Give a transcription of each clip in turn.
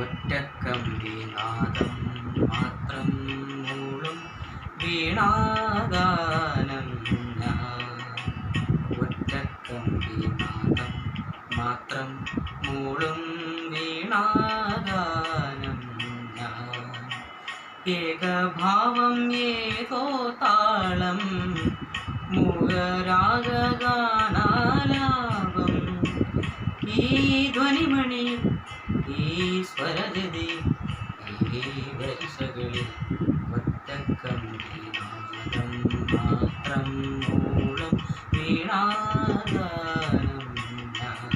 ഒറ്റക്കമ്പിനാദം മാത്രം മൂളും വീണാഗാനം ഞാൻ. ഒറ്റക്കമ്പിനാദം മാത്രം മൂളും വീണാഗാനം ഞാൻ. ഏകഭാവം ഏകോ താളം മൂകരാഗാനാലാപം. ഈ ധ്വനിമണി ഈ സ്വരജതി ഈ വരിശകളിൽ ഒറ്റക്കമ്പിനാദം മാത്രം മൂളും വീണാഗാനം ഞാൻ.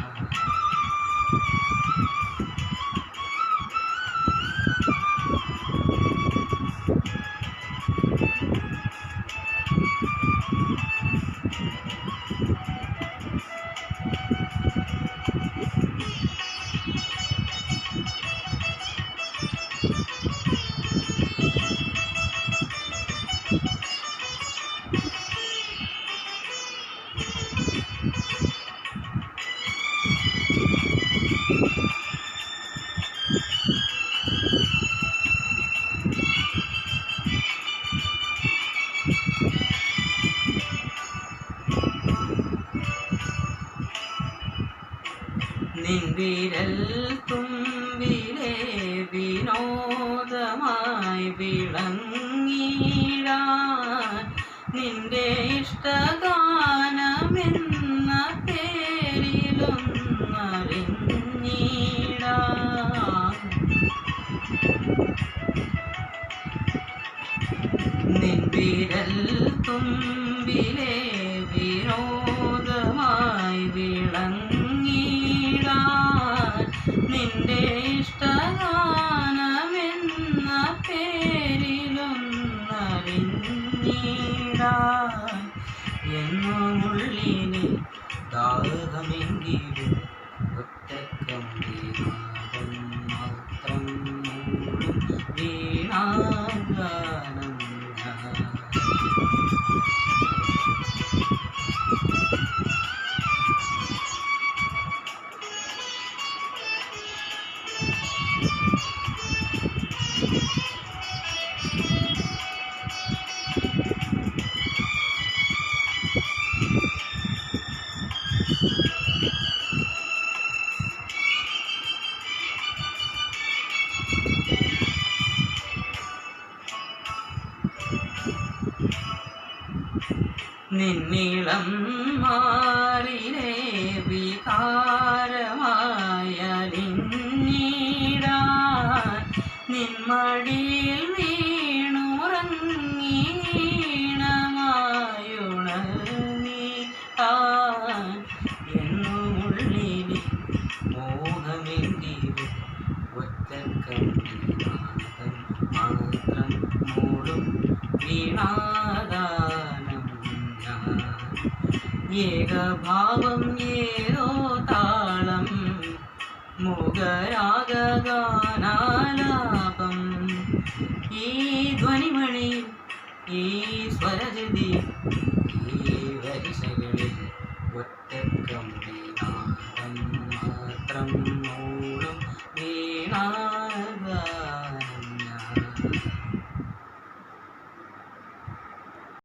നിൻവിരൽ തുമ്പിലെ വിനോദമായി വിളങ്ങിടാൻ നിന്റെ ഇഷ്ടഗാനമെന്ന പേരിലൊന്നറിഞ്ഞിടാൻ. നിൻവിരൽ തുമ്പിലെ വിനോദമായി വിളങ്ങിടാൻ നിന്റെ ഇഷ്ടഗാനമെന്ന പേരിലൊന്നറിഞ്ഞിടാൻ. എന്നുമുള്ളിന് ദാഹമെങ്കിലും ഒറ്റക്കമ്പിനാദം മാത്രം മൂളും വീണാഗാനം ഞാൻ. നിന്നിളം മാറിലെ വികാരമായലിഞ്ഞിടാൻ നിന്മടിയിൽ വീണുറങ്ങീണമായുണർന്നിടാൻ. എന്നുമുള്ളിലെ മോഹമെങ്കിലും ഒറ്റക്കമ്പിനാദം മാത്രം മൂളും വീണാഗാനം ഞാൻ. ഏകഭാവം ഏതോ താളം മൂകരാഗാനാലാപം. ഈ ധ്വനിമണി ഈ സ്വരജതി ഈ വരിശകളിൽ ഒറ്റക്കമ്പിനാദം മാത്രം മൂളും വീണാഗാനം ഞാൻ.